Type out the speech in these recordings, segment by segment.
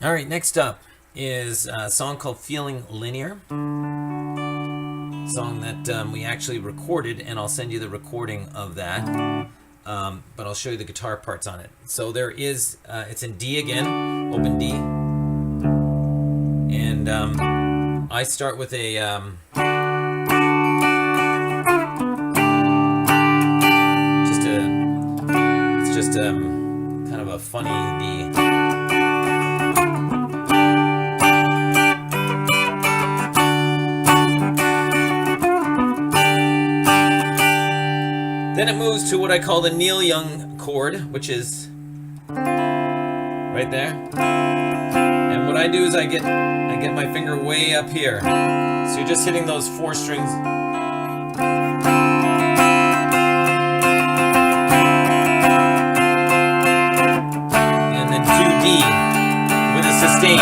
All right, next up is a song called Feeling Linear. Song that we actually recorded, and I'll send you the recording of that. But I'll show you the guitar parts on it. So there is, it's in D again, open D. And I start with a, it's just a kind of a funny D. Then it moves to what I call the Neil Young chord, which is right there. And what I do is I get my finger way up here. So you're just hitting those 4 strings. And then 2D with a sustain.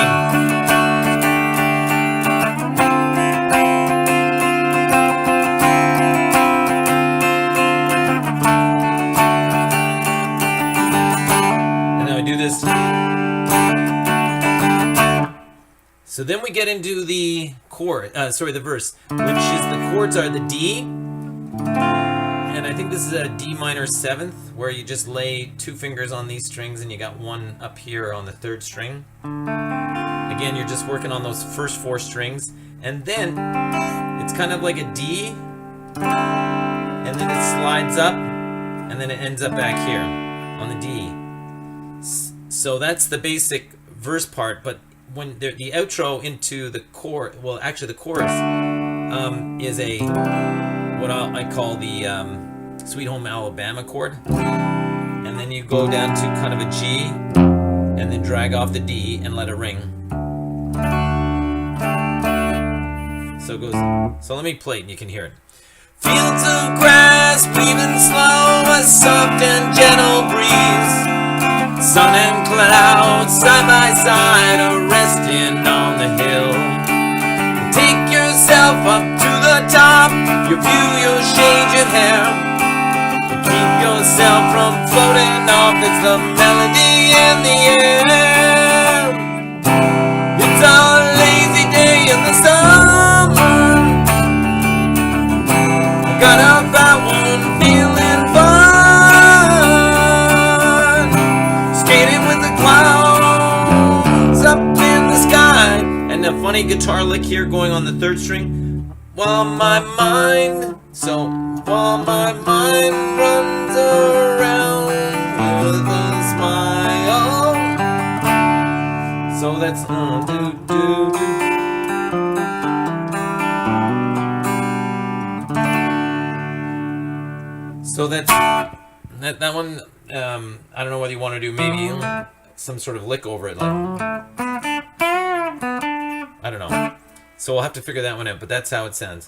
So then we get into the chord, the verse, which is the chords are the D, and I think this is a D minor 7th, where you just lay 2 fingers on these strings and you got 1 up here on the 3rd string. Again, you're just working on those first 4 strings, and then it's kind of like a D, and then it slides up, and then it ends up back here on the D. So that's the basic verse part, but when the outro into the chorus, well, actually the chorus is a what I call the Sweet Home Alabama chord, and then you go down to kind of a G, and then drag off the D and let it ring. So it goes. So let me play it, and you can hear it. Fields of grass weaving slow, a soft and gentle breeze. Sun and clouds side by side are resting on the hill. Take yourself up to the top, your view, your shade, your hair. Keep yourself from floating off, it's the melody in the air. It's a lazy day in the summer. Got up at 1 feeling fun. A funny guitar lick here going on the 3rd string. While my mind runs around with a smile. So that's do do do. So that's that one. I don't know whether you want to do maybe some sort of lick over it, like. I don't know. So we'll have to figure that one out, but that's how it sounds.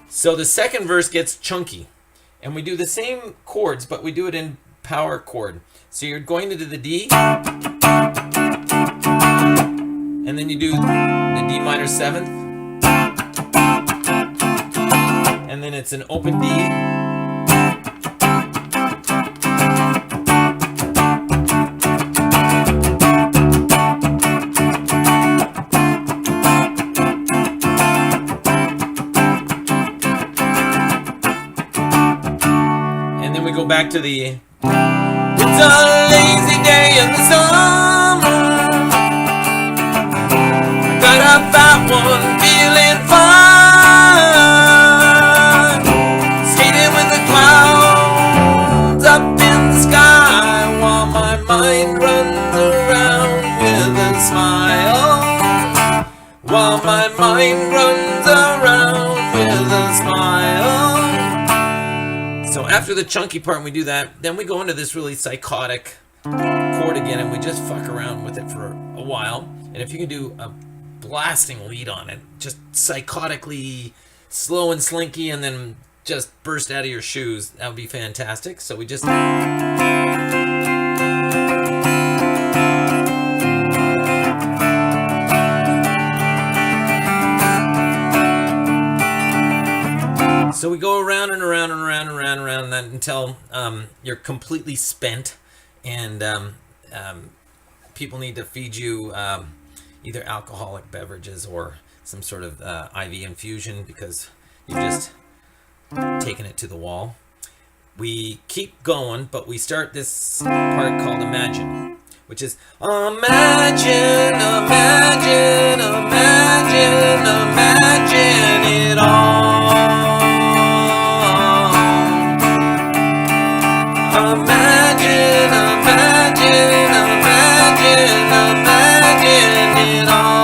So the second verse gets chunky, and we do the same chords, but we do it in power chord. So you're going to do the D, and then you do the D minor 7th, and then it's an open D. And then we go back to the it's a lazy day in the summer. Got up at 1 feeling fine. Skating with the clouds up in the sky while my mind runs around with a smile. While my mind runs around with a smile. So after the chunky part, we do that, then we go into this really psychotic chord again, and we just fuck around with it for a while. And if you can do a blasting lead on it, just psychotically slow and slinky, and then just burst out of your shoes, that would be fantastic. So we just... So we go around and around and around and around and around that until you're completely spent, and people need to feed you either alcoholic beverages or some sort of IV infusion because you've just taken it to the wall. We keep going, but we start this part called Imagine, which is imagine, imagine, imagine, imagine it all. Imagine, imagine, imagine, imagine it all.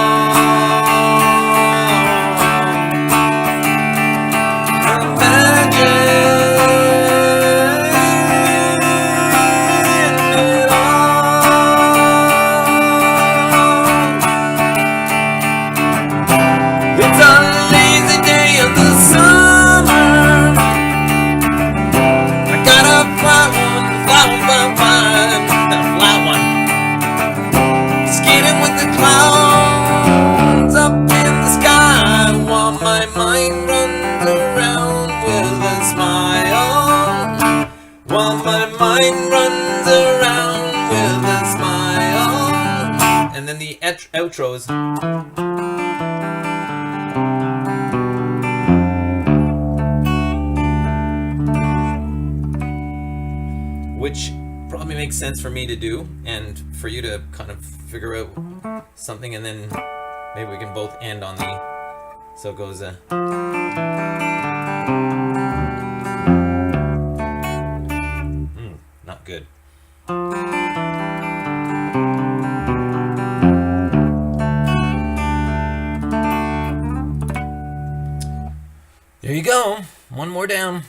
While my mind runs around with a smile. And then the outro is. Which probably makes sense for me to do and for you to kind of figure out something, and then maybe we can both end on the. So it goes. Not good. There you go. One more down.